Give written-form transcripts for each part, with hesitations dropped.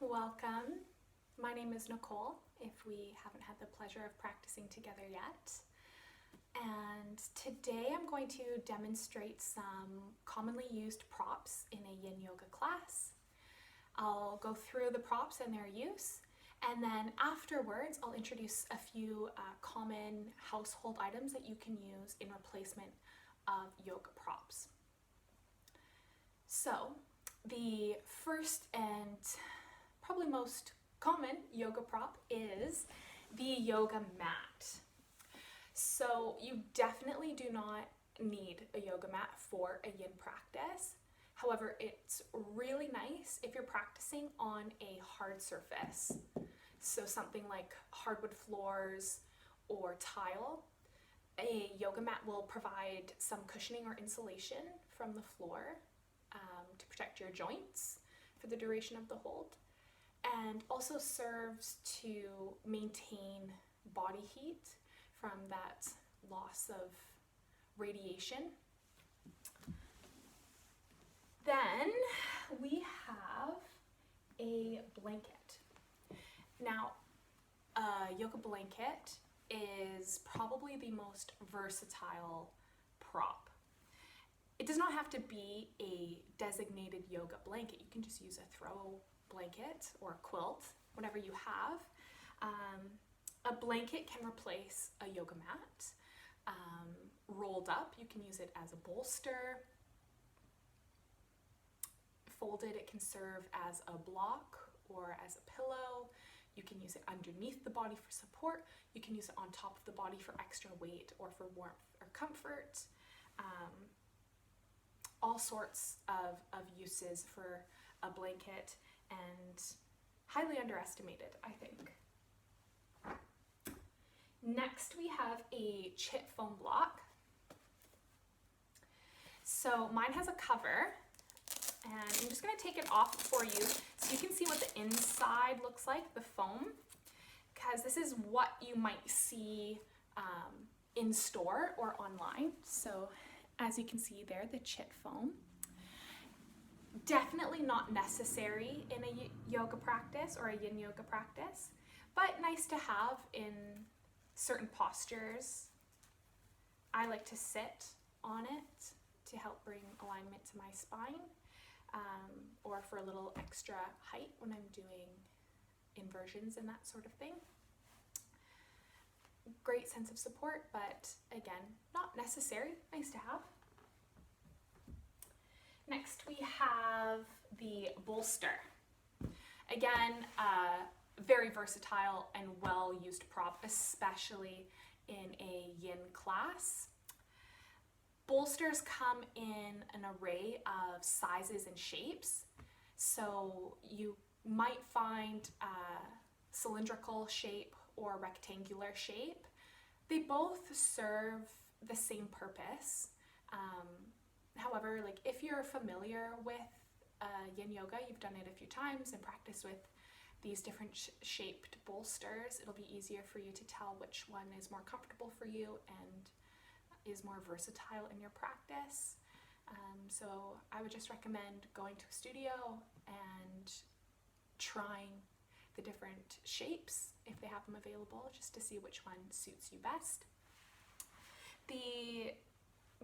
welcome. My name is Nicole, if we haven't had the pleasure of practicing together yet. And today I'm going to demonstrate some commonly used props in a yin yoga class. I'll go through the props and their use, and then afterwards I'll introduce a few common household items that you can use in replacement of yoga props. So, the first and probably most common yoga prop is the yoga mat. So you definitely do not need a yoga mat for a yin practice. However, it's really nice if you're practicing on a hard surface. So something like hardwood floors or tile. A yoga mat will provide some cushioning or insulation from the floor to protect your joints for the duration of the hold, and also serves to maintain body heat from that loss of radiation. Then we have a blanket. Now, a yoga blanket is probably the most versatile prop. It does not have to be a designated yoga blanket. You can just use a throw blanket or a quilt, whatever you have. A blanket can replace a yoga mat. Rolled up, you can use it as a bolster. Folded, it can serve as a block or as a pillow. You can use it underneath the body for support. You can use it on top of the body for extra weight or for warmth or comfort. All sorts of uses for a blanket, and highly underestimated, I think. Next, we have a Chit foam block. So mine has a cover, and I'm just going to take it off for you so you can see what the inside looks like, the foam, because this is what you might see in store or online. So as you can see there, the Chit foam. Definitely not necessary in a yoga practice or a yin yoga practice, but nice to have in certain postures. I like to sit on it to help bring alignment to my spine, or for a little extra height when I'm doing inversions and that sort of thing. Great sense of support, but again, not necessary, nice to have. Next we have the Bolster. Again, very versatile and well-used prop, especially in a yin class. Bolsters come in an array of sizes and shapes. So you might find a cylindrical shape or rectangular shape. They both serve the same purpose. However, like if you're familiar with yin yoga, you've done it a few times and practiced with these different shaped bolsters, it'll be easier for you to tell which one is more comfortable for you and is more versatile in your practice. So I would just recommend going to a studio and trying the different shapes if they have them available, just to see which one suits you best. The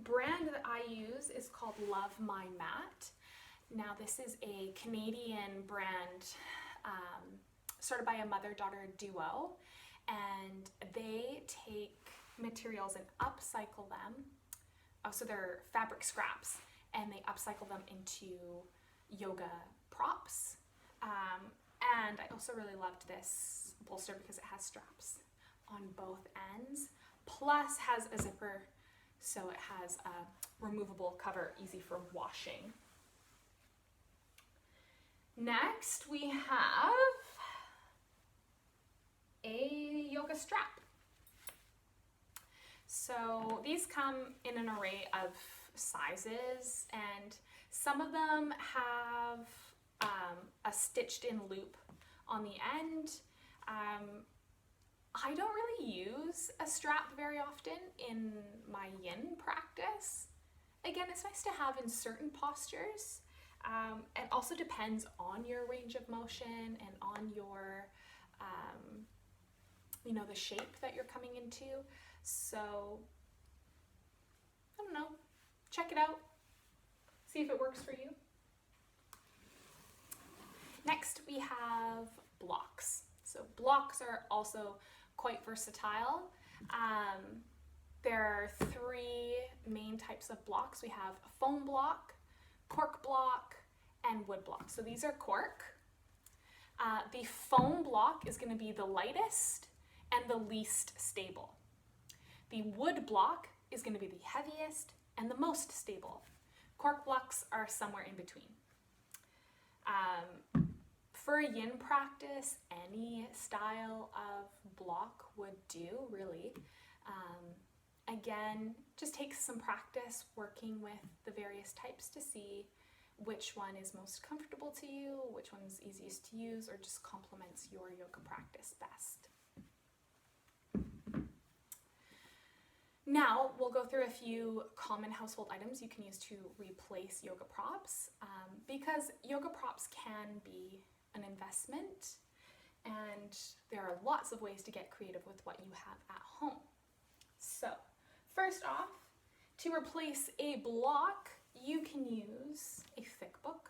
brand that I use is called Love My Mat. Now this is a Canadian brand started by a mother-daughter duo, and they take materials and upcycle them. So they're fabric scraps, and they upcycle them into yoga props. And I also really loved this bolster because it has straps on both ends, plus has a zipper, so it has a removable cover, easy for washing. Next, we have a yoga strap. So these come in an array of sizes, and some of them have a stitched in loop on the end. I don't really use a strap very often in my yin practice. Again, it's nice to have in certain postures. It also depends on your range of motion and on your, the shape that you're coming into. So, I don't know, check it out, see if it works for you. Next, we have blocks. So blocks are also quite versatile. There are three main types of blocks. We have a foam block, cork block, and wood block. So these are cork. The foam block is going to be the lightest and the least stable. The wood block is going to be the heaviest and the most stable. Cork blocks are somewhere in between. For a yin practice, any style of block would do, really. Again, just takes some practice working with the various types to see which one is most comfortable to you, which one's easiest to use, or just complements your yoga practice best. Now, we'll go through a few common household items you can use to replace yoga props, because yoga props can be an investment, and there are lots of ways to get creative with what you have at home. So, first off, to replace a block, you can use a thick book.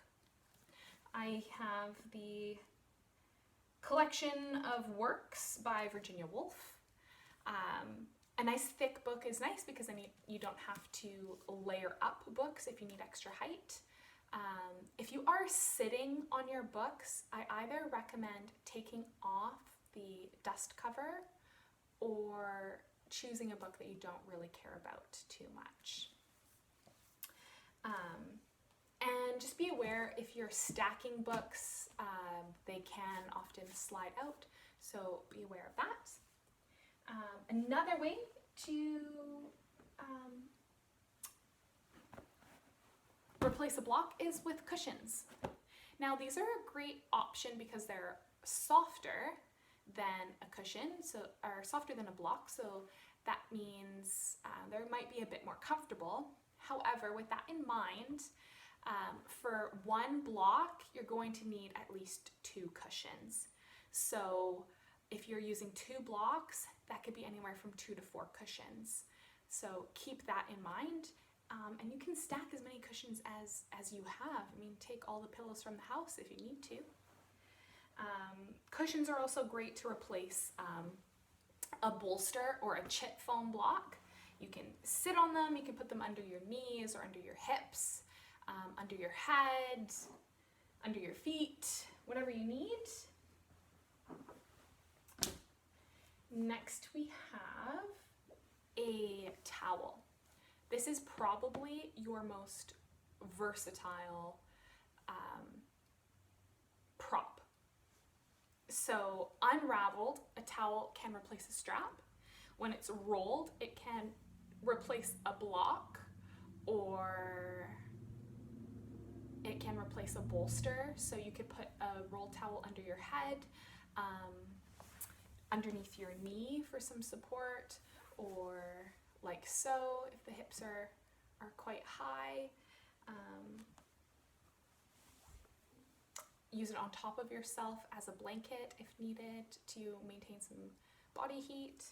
I have the collection of works by Virginia Woolf. A nice thick book is nice because then you don't have to layer up books if you need extra height. If you are sitting on your books, I either recommend taking off the dust cover or choosing a book that you don't really care about too much. And just be aware, if you're stacking be they can often slide out, so be aware of that. Another way to replace a block is with cushions. Now, these are a great option because they're softer than a cushion, or softer than a block, so that means they might be a bit more comfortable. However, with that in mind, for one block, you're going to need at least 2 cushions. So if you're using 2 blocks, that could be anywhere from 2 to 4 cushions. So keep that in mind. And you can stack as many cushions as you have. I mean, take all the pillows from the house if you need to. Cushions are also great to replace a bolster or a Chit foam block. You can sit on them, you can put them under your knees or under your hips, under your head, under your feet, whatever you need. Next we have a towel. This is probably your most versatile prop. So unraveled, a towel can replace a strap. When it's rolled, it can replace a block, or it can replace a bolster. So you could put a rolled towel under your head, underneath your knee for some support, or like so if the hips are quite high. Use it on top of yourself as a blanket if needed to maintain some body heat.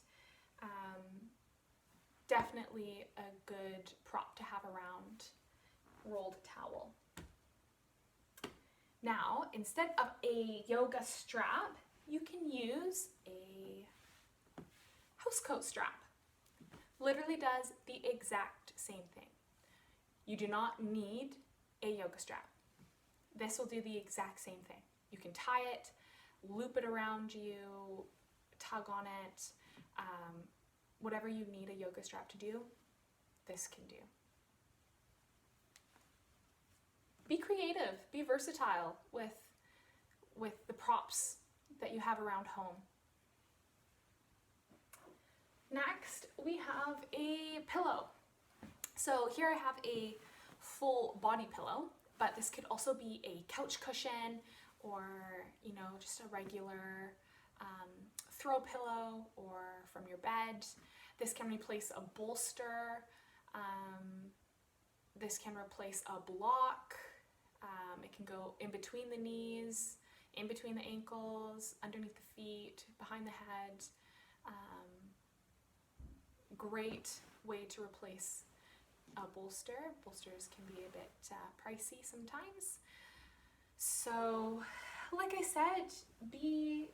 Definitely a good prop to have around, rolled towel. Now, instead of a yoga strap, you can use a housecoat strap. Literally does the exact same thing. You do not need a yoga strap. This will do the exact same thing. You can tie it, loop it around you, tug on it, whatever you need a yoga strap to do, this can do. Be creative, be versatile with the props that you have around home. Next, we have a pillow. So here I have a full body pillow, but this could also be a couch cushion or, just a regular throw pillow or from your bed. This can replace a bolster. This can replace a block. It can go in between the knees, in between the ankles, underneath the feet, behind the head. Great way to replace a bolster. Bolsters can be a bit pricey sometimes. So, like I said, be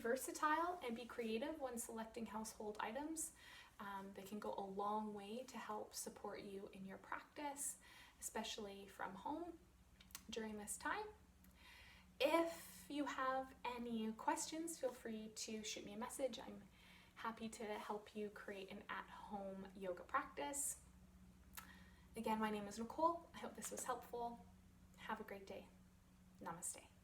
versatile and be creative when selecting household items. They can go a long way to help support you in your practice, especially from home during this time. If you have any questions, feel free to shoot me a message. I'm happy to help you create an at-home yoga practice. Again, my name is Nicole. I hope this was helpful. Have a great day. Namaste.